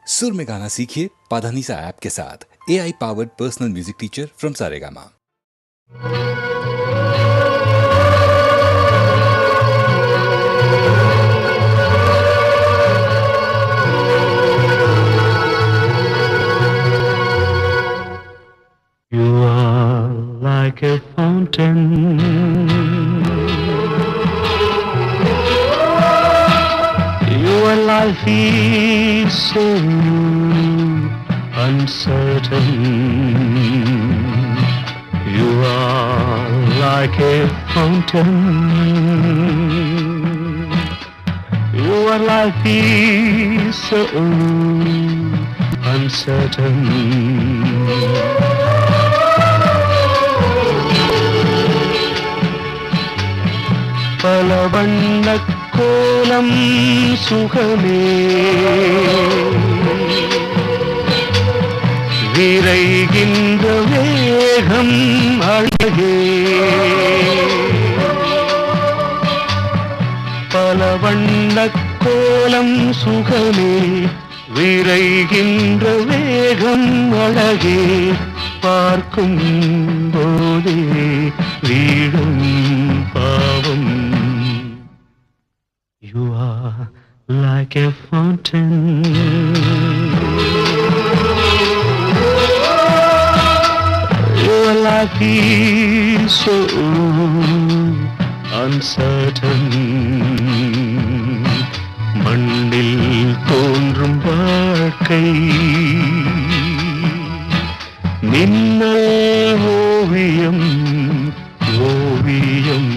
सुर में गाना सीखिए पाधानीसा ऐप के साथ। AI powered personal music teacher from Saregama. You are like a fountain, your life is so uncertain. You are like a fountain, your life is so uncertain. பல வண்ணக் கோலம் சுகமே விரைகின்ற வேகம் அழகே. பல வண்ணக் கோலம் சுகமே விரைகின்ற வேகம் அழகே. பார்க்கும் போதே வீடும் பாவம். You are like a fountain, your life is so uncertain. மண்ணில் தோன்றும் வாழ்க்கை மின்னல் ஓவியம் ஓவியம்.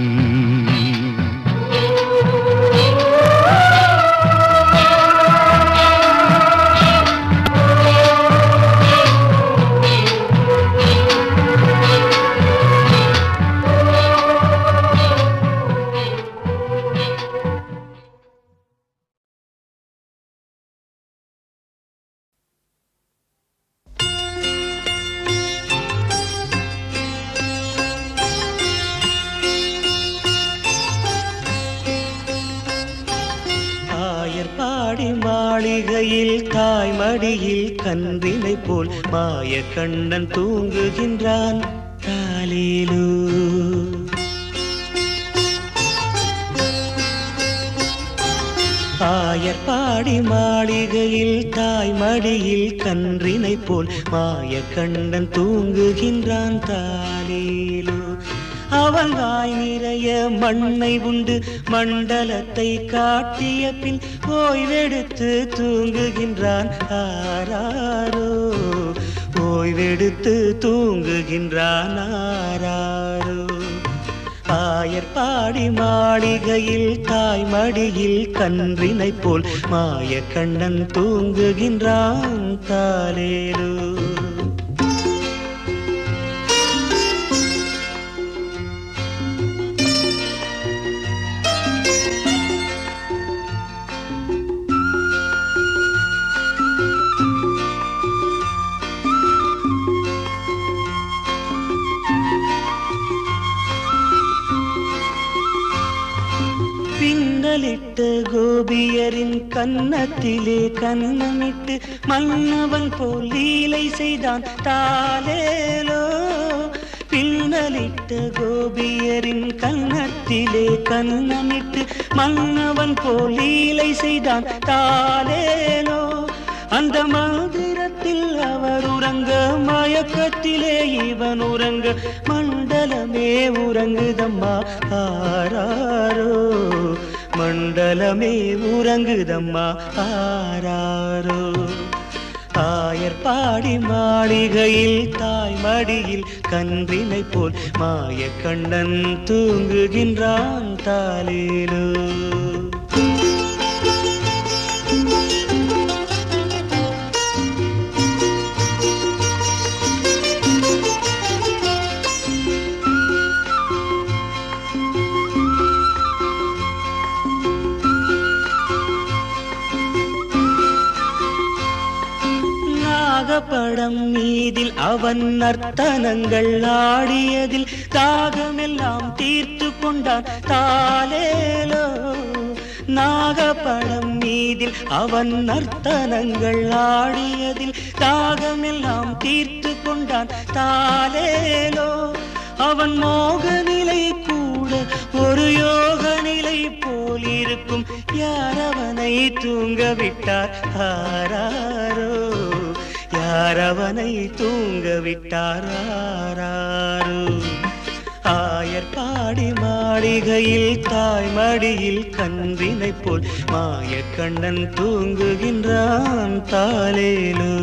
மாளிகையில் தாய்மடியில் கன்றினை போல் மாய கண்ணன் தூங்குகின்றான். தாலேலோ ஆயர்பாடி மாளிகையில் தாய்மடியில் கன்றினை போல் மாய கண்ணன் தூங்குகின்றான். தாலேலோ அவன் வாய் நிறைய மண்ணை உண்டு மண்டலத்தை காட்டிய பின் ஓய்வெடுத்து தூங்குகின்றான். ஆராரோ ஓய்வெடுத்து தூங்குகின்றான். ஆராரோ ஆயர்பாடி மாளிகையில் தாய்மடியில் கன்றினை போல் மாய கண்ணன் தூங்குகின்றான். தாலேலோ பின்னலிட்டு கோபியரின் கன்னத்திலே கன்னமிட்டு மன்னவன் போல் லீலை செய்தான். தாலேலோ பின்னலிட்டு கோபியரின் கன்னத்திலே கன்னமிட்டு மன்னவன் போல் லீலை செய்தான். தாலேலோ அந்த மந்திரத்தில் அவர் உறங்க மயக்கத்திலே இவன் உறங்க மண்டலமே உறங்குதம்மா. ஆராரோ மண்டலமே உறங்குதம்மா. ஆராரோ ஆயர்பாடி மாளிகையில் தாய்மடியில் கன்றினை போல் மாய கண்ணன் தூங்குகின்றான். தாலேலோ படம் மீதில் அவன் நர்த்தனங்கள் ஆடியதில் தாகமெல்லாம் தீர்த்து கொண்டான். தாலேலோ நாகப்பழம் மீதில் அவன் நர்த்தனங்கள் ஆடியதில் தாகமெல்லாம் தீர்த்து கொண்டான் தாலேலோ. அவன் மோக நிலை கூட ஒரு யோக நிலை போலிருக்கும். யார் அவனை தூங்க விட்டார் ஆராரோ, யார் அவனை தூங்க விட்டார் ஆராரோ. ஆயர்பாடி மாளிகையில் தாய் மடியில் கன்றினை போல் மாயக்கண்ணன் தூங்குகின்றான் தாலேலோ.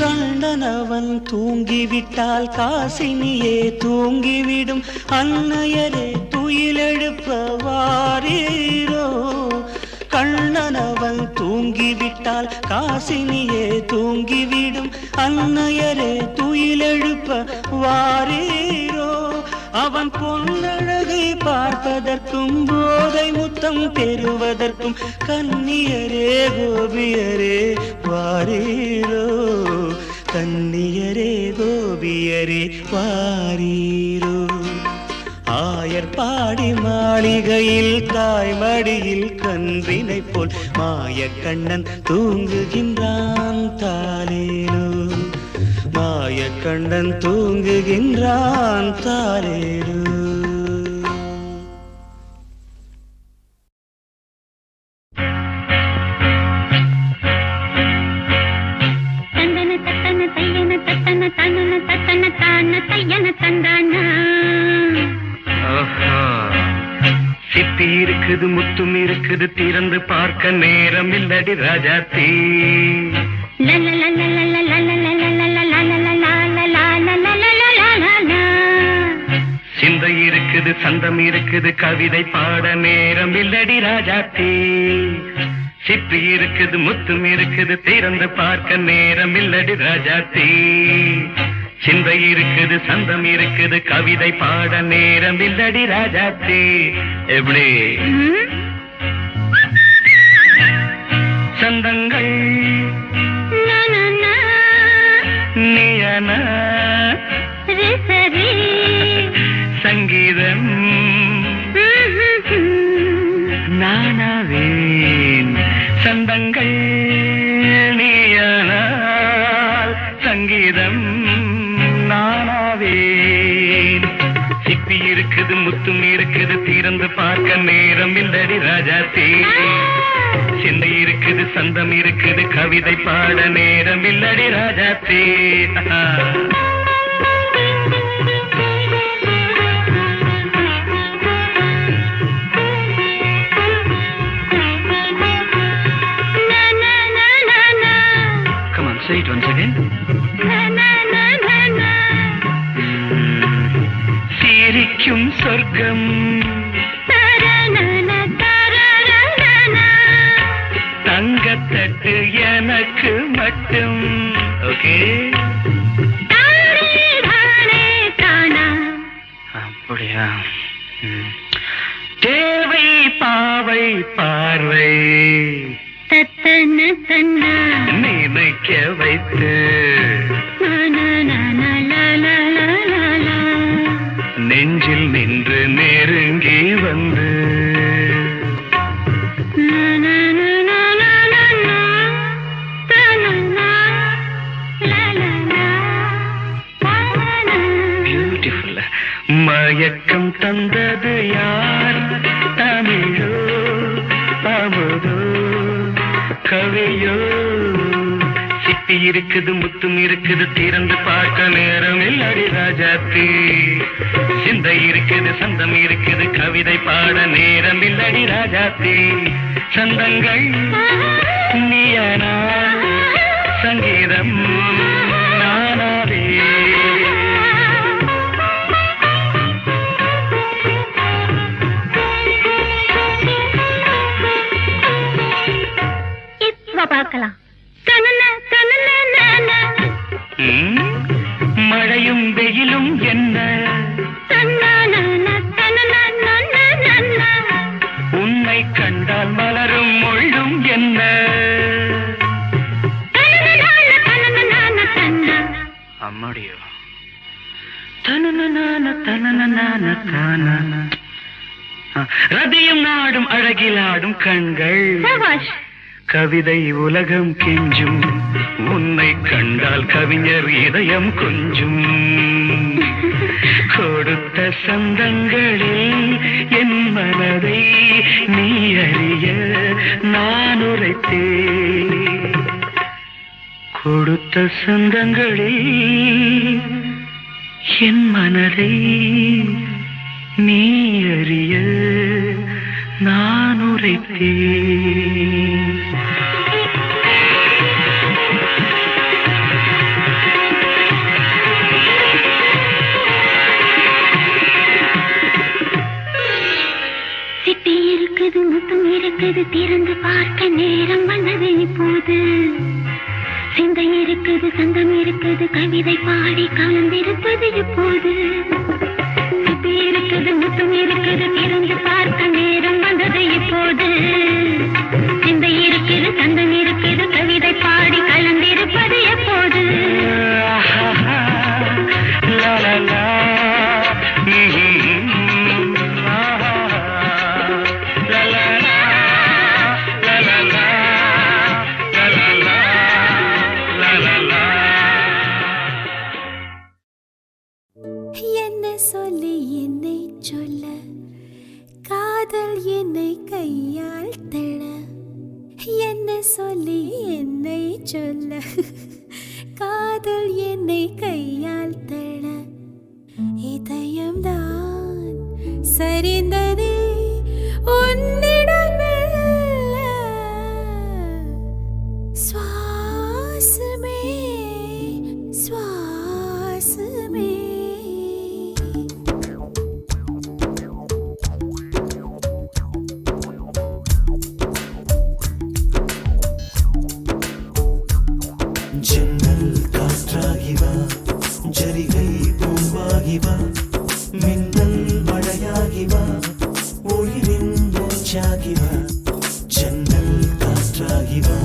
கண்ணனவன் தூங்கிவிட்டால் காசினியே தூங்கிவிடும். அன்னையரே துயிலெழுப்ப வாரீரோ. கண்ணனவன் தூங்கிவிட்டால் காசினியே தூங்கிவிடும். அன்னையரே துயிலெழுப்ப வாரீரோ. அவன் பொன்னழகை பார்ப்பதற்கும் போதை முத்தம் பெறுவதற்கும் கன்னியரே கோபியரே வாரீரோ. கன்னியரே கோபியரே வாரீரோ. ஆயர்பாடி மாளிகையில் தாய் மடியில் கன்றினை போல் மாயக்கண்ணன் தூங்குகின்றான் தாலேலோ. மாயக்கண்ணன் தூங்குகின்றான் தாலேலோ. சித்தி இருக்குது முத்தும் இருக்குது திறந்து பார்க்க நேரம் இல்லடி ராஜாத்தி. சிந்தை இருக்குது சந்தம் இருக்குது கவிதை பாட நேரம் இல்லடி ராஜாத்தி. சிப்பி இருக்குது முத்தும் இருக்குது திறந்து பார்க்க நேரம் இல்லடி ராஜாத்தி. சிந்தை இருக்குது சந்தம் இருக்குது கவிதை பாட நேரம் இல்லடி ராஜாத்தி. எப்படி சந்தங்கள் நீயன சங்கீதம் நானாவேன். சந்தங்கள் நீயனால் சங்கீதம் நானாவேன். சிப்பி இருக்குது முத்தும் இருக்குது திறந்து பார்க்க நேரம் இல்லடி ராஜாத்தி. சிந்தை இருக்குது சந்தம் இருக்குது கவிதை பாட நேரம் இல்லடி Rajathi. Come on, say it once again. சிரிக்கும் சொர்க்கம் தங்கத்தட்டு எனக்கு மட்டும். ஓகே அப்படியா? தேவை பாவை பார்வை நினைக்க வைத்து நெஞ்சில் நின்று நெருங்கி வந்து பியூட்டிஃபுல். மயக்கம் தந்தது யார்? தமிழோ அமுதோ கவியோ? சிப்பி இருக்குது முத்தும் இருக்குது திறந்து பார்க்க நேரம் இல்லடி ராஜாத்தி. சிந்தை இருக்குது சந்தம் இருக்குது கவிதை பாட நேரம் இல்லடி ராஜாத்தி. சந்தங்கள் நீயனா சங்கீதம் நானாவே. பார்க்கலாம். மழையும் தன்னான ரதியும் நாடும் அழகிலாடும் கண்கள் கவிதை உலகம் கெஞ்சும் உன்னை கண்டால் கவிஞர் இதயம் கொஞ்சும் கொடுத்த சந்தங்களில் என் மனதை நீ அறிய நான் உரைத்தேன் கொடுத்த சந்தங்களில் என் மனதை நீ அறிய நான் உரைத்தேன் சிட்டி இருக்குது முத்தம் இருக்குது திறந்து பார்க்க நேரம் வந்தது இப்போது சிந்தை இருக்குது சந்தம் இருக்குது கவிதை பாடி கலந்திருப்பது இப்போது சிட்டி இருக்குது முத்தம் இருக்குது திறந்து பார்க்க நேரம் வந்தது இப்போது சிந்தை இருக்குது சந்தம் இருக்குது கவிதை பாடி கலந்திருப்பது எப்போது என்ன சொல்லி என்னை சொல்ல காதல் என்னை கையால் தள என்ன சொல்லி என்னை சொல்ல காதல் என்னை கையால் தள இதயம்தான் சரிந்ததே உன்னிடம் மெல்ல சுவாசமே சுவாசமே ஜன்னல் காற்றாகிவா ஜரிகை பூவாகிவா மின்னல் மழையாகிவா உயிரின் மூச்சாகிவா ஜன்னல் காற்றாகிவா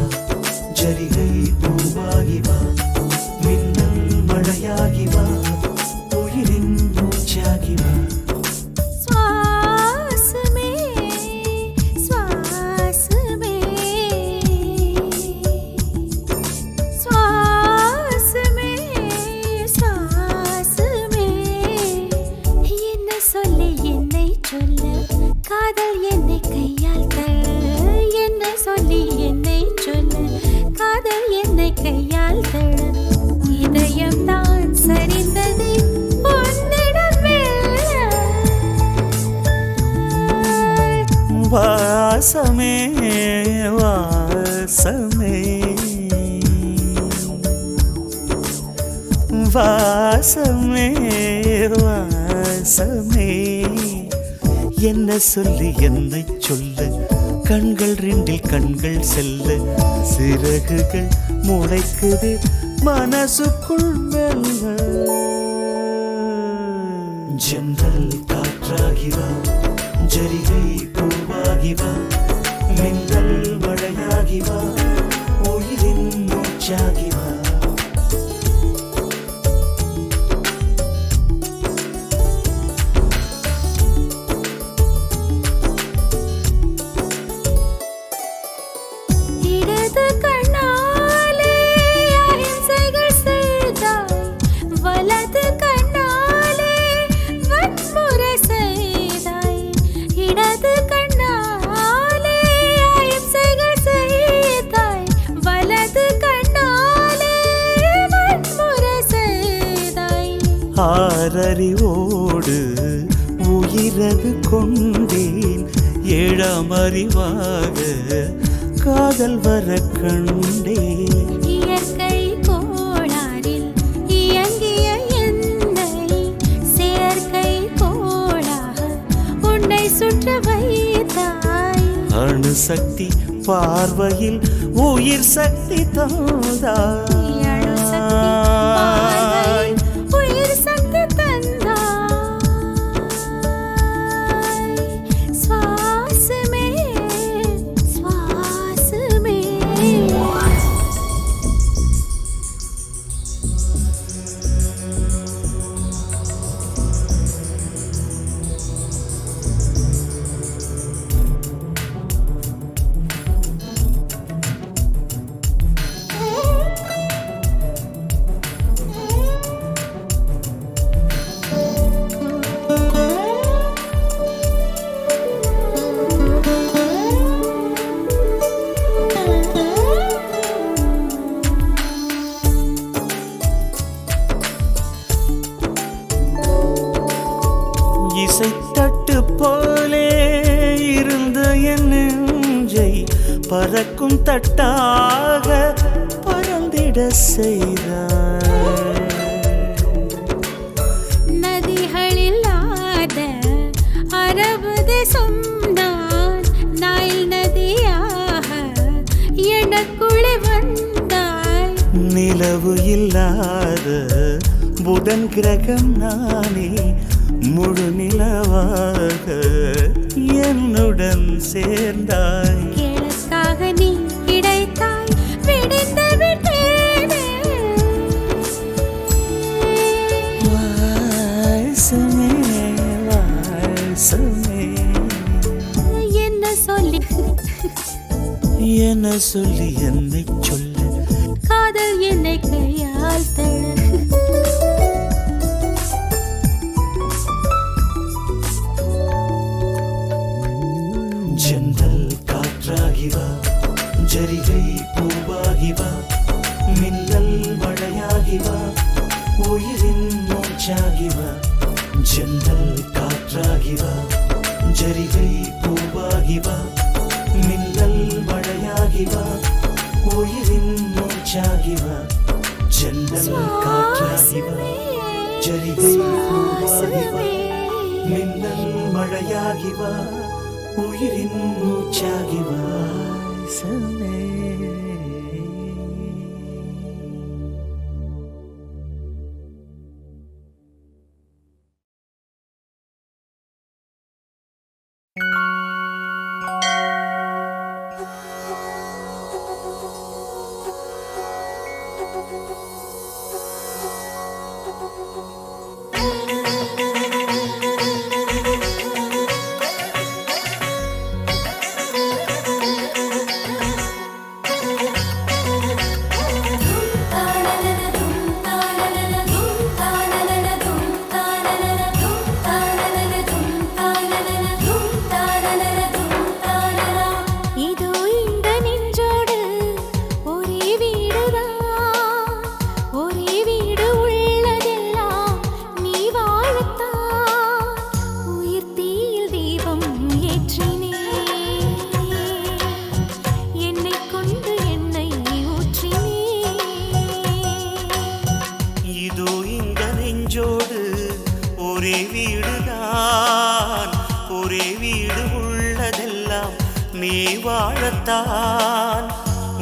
ஜரிகை பூவாகிவா மின்னல் மழையாகிவா உயிரின் மூச்சாகிவா சுவாசமே சுவாசமே சுவாசமே சுவாசமே என்ன சொல்லி என்னை சொல்ல காதல் என்னை கையால் தள்ள என்ன சொல்லி என்னை சொல்ல காதல் என்னை கையால் தள்ள இதயம் தான் சரிந்தது உன்னிடம் மெல்ல வாசமே வாசமே வாசமே வாசமே என்ன சொல்லி என்னை சொல்ல கண்கள் ரெண்டில் கண்கள் செல்ல சிறகுகள் முளைக்குது மனசுக்குள் மெல்ல ஜன்னல் காற்றாகிவா ஜரிகை பூவாகிவா மின்னல் மழையாகிவா உயிரின் மூச்சாகிவா இடது கண்ணாலே அகிம்சைகள் செய்தாய் வலது கண்ணாலே வன்முறை செய்தாய் இடது கண்ணாலே அகிம்சைகள் செய்தாய் வலது கண்ணாலே வன்முறை செய்தாய் ஆறறிவோடு உயிரது கொண்டேன் ஏழாம் அறிவாக காதல் வர கண்டேன் இயற்கை கோளாறில் இயங்கிய என்னை செயற்கை கோளாக உன்னை சுற்ற வைத்தாய் அணுசக்தி பார்வையில் உயிர் சக்தி தந்தாய் அணுசக்தி பார்வையில் உயிர் சக்தி தந்தாய் சுவாசமே சுவாசமே போலே இருந்த என் நெஞ்சை பறக்கும் தட்டாக பறந்திட செய்தாய். நதிகளில்லாத அரபு தேசம் நான் நைல் நதியாக எனக்குள்ளே வந்தாய். நிலவு இல்லாத புதன் கிரகம் நானே முழு நிலவாக என்னுடன் சேர்ந்தாய். எனக்காக நீ கிடைத்தாய் விடிந்து விட்டேனே. வாசமே வாசமே என்ன சொல்லி என்ன சொல்லி என்னை சொல்ல காதல் என்னை கையால் தழ. ஜன்னல் காற்றாகி வா, ஜரிகை பூவாகி வா, மின்னல் மழையாகி வா, உயிரின் மூச்சாகி வா. ஜன்னல் காற்றாகி வா, ஜரிகை பூவாகி வா, மின்னல் மழையாகி வா, உயிரின் மூச்சாகி வா. ஜன்னல் காற்றாகி வா, ஜரிகை பூவாகி வா, மின்னல் மழையாகி வா, உயிரின் மூச்சாகி வா. வாசமே ஒரே வீடுதான், ஒரே வீடு உள்ளதெல்லாம் நீ வாழத்தான்.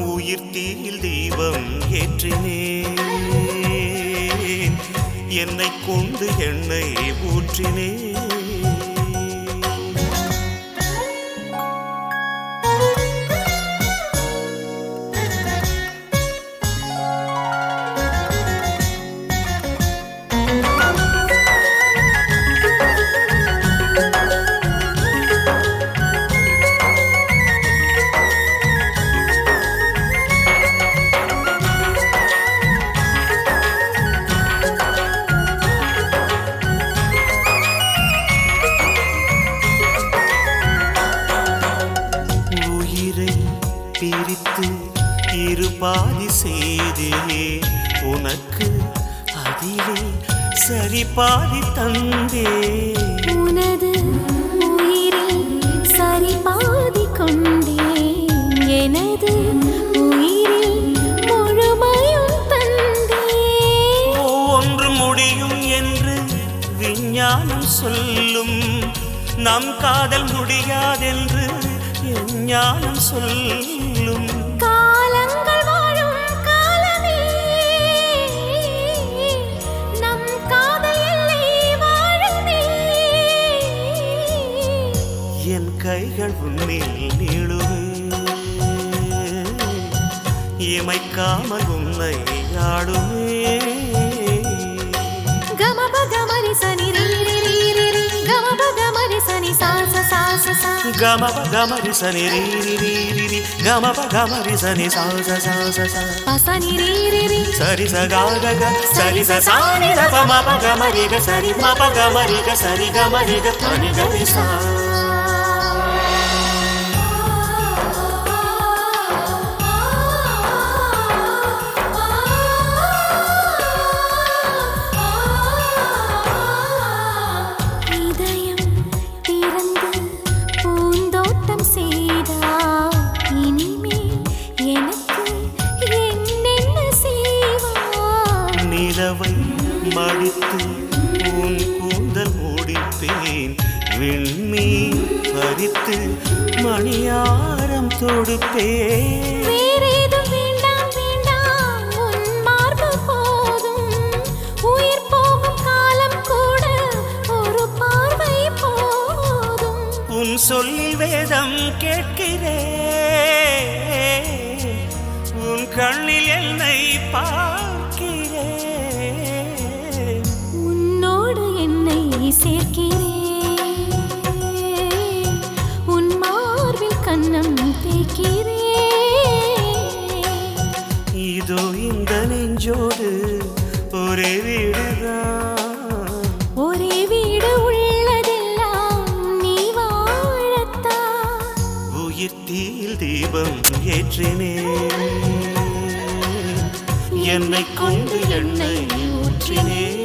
உயிர் தீயில் தீபம் ஏற்றினேன், என்னை கொண்டு எண்ணெய் ஊற்றினேன். பிரித்து இருபாதி செய்தே உனக்கு, அதிலே சரி பாதி தந்தே. உனது உயிரில் சரி பாதி கொண்டே, எனது உயிரில் முழுமையும் தந்தே. ஒன்று முடியும் என்று விஞ்ஞானம் சொல்லும், நம் காதல் முடியாதென்று ஞானம் சொல்லும். காலங்கள் வாழும் காலமே நம் காதல் எல்லை வாழுமே. என் கைகள் உன்னில் நீளுவே, இமைக்காமல் உன்னை ஆடுவே. கமப கமரி சனி ரீ ரீ ரீ ரீ, கமப கமரி சனி சா சா சா சா, கமப கமரி சனி ரீ ரீ ரீ ரீ, கமப கமரி சனி சா சா சா சா, பசனி ரீ ரீ ரீ, சரி ச க க க, சரி ச சா நி த ப ம ப க ம ரி க, சரி ம ப க ம ரி க, சரி க ம ரி க ப நி க ரி சா. இதயம் திறந்து பறித்து மணியாரம் தொடுப்பே. வேறேதும் வேண்டாம் வேண்டாம் உன் மார்பு போதும். உயிர் போகும் காலம் கூட ஒரு பார்வை போதும். உன் சொல்லி வேதம் கேட்கிறேன், உன் கண்ணில் என்னை பார்க்கிறேன். உன்னோடு என்னை சேர்க்கிறேன், உன் மார்பில் கன்னம் தேய்க்கிறேன். இதோ இந்த நெஞ்சோடு ஒரே வீடுதான், ஒரே வீடு உள்ளதெல்லாம் நீ வாழத்தான். உயிர் தீயில் தீபம் ஏற்றினேன், என்னை கொண்டு எண்ணெய் ஊற்றினேன்.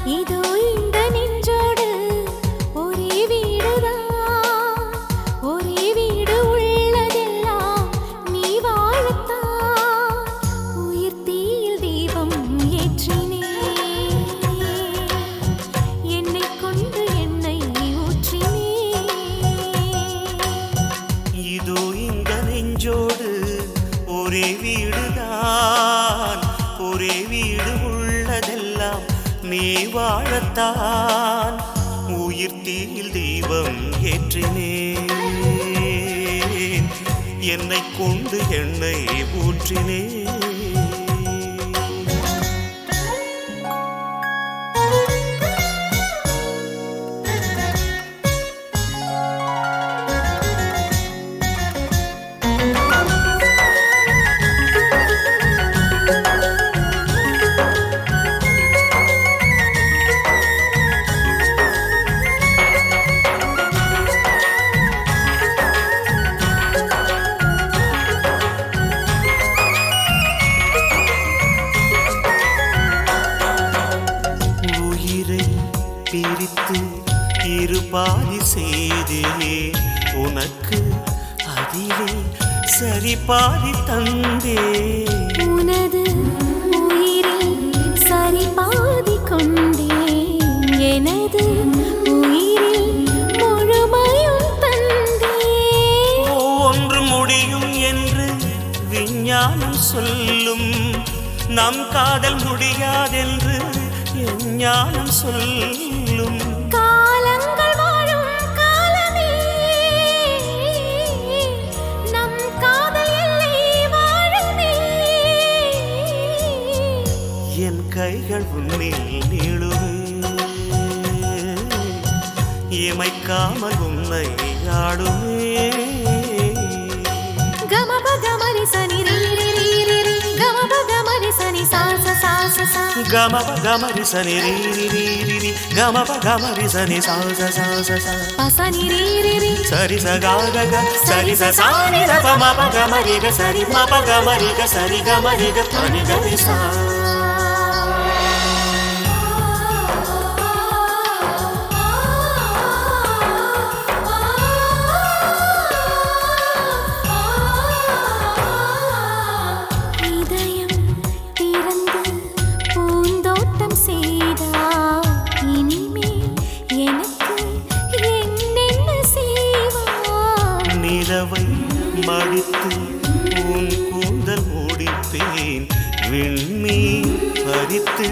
இதோ இந்த நெஞ்சோடு ஒரே வீடுதான், ஒரே வீடு உள்ளதெல்லாம் நீ வாழத்தான். உயிர் தீயில் தீபம் ஏற்றினேன், என்னை கொண்டு எண்ணெய் ஊற்றினேன். இதோ இந்த நெஞ்சோடு ஒரே வீடுதான், ஒரே வீடு உள்ளதெல்லாம் நீ வாழத்தான். உயிர் தீயில் தீபம் ஏற்றினேன், என்னை கொண்டு எண்ணெய் ஊற்றினேன். உயிரை பிரித்து இருபாதி செய்தே உனக்கு, அதிலே சரி பாதி தந்தே. உனது உயிரில் சரி பாதி கொண்டேன், எனது உயிரில் முழுமையும் தந்தேன். ஒன்று முடியும் என்று விஞ்ஞானம் சொல்லும், நம் காதல் முடியாதென்று என் ஞானம் சொல்லும். காலங்கள் வாழும் காலமே நம் காதல் எல்லை வாழுமே. என் கைகள் உன்னில் நீளுவே, இமைக்காமல் உன்னை ஆடுவே. கமப கமரி சனி ரீ ரீ ரீ ரீ ரீ, கமப கமரி சனி சா சா சா சா சா. గమప గమరి సని రీ రీ రీ రీ రీ గమప గమరి సని సా సా సా సా సా పసని రీ రీ రీ సరి స గా గ గ సరి స సా ని ద ప మ ప గ మ రి గ సరి మ ప గ మ రి గ సరి గ మ రి గ ప ని గ రి సా. இதயம் திறந்து பூந்தோட்டம் செய்தார், இனிமேல் எனக்கு என்னென்ன செய்வார். நிலவை மடித்து உன் கூந்தல் முடிப்பேன், விண்மீன் பறித்து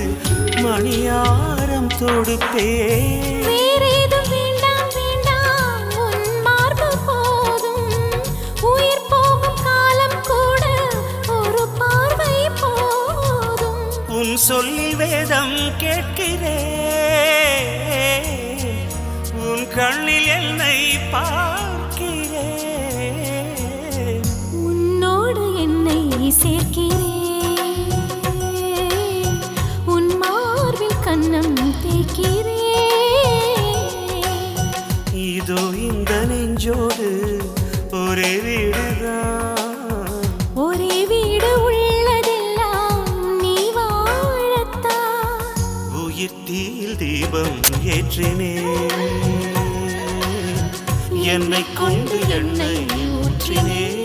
மணியாரம் தொடுப்பேன். வேறேதும் வேண்டாம் வேண்டாம் உன் மார்பு போதும். உயிர் போகும் காலம் கூட ஒரு பார்வை போதும். உன் சொல்லி வேதம் கேட்கிறேன், சேர்க்கிறேன் உன் மார்பில் கண்ணம் தேய்க்கிறேன் இதோ இந்த நெஞ்சோடு ஒரே வீடுதான் ஒரே வீடு உள்ளதெல்லாம் நீ வாழத்தான் உயிர் தீயில் தீபம் ஏற்றினேன் என்னை கொண்டு எண்ணெய் ஊற்றினேன்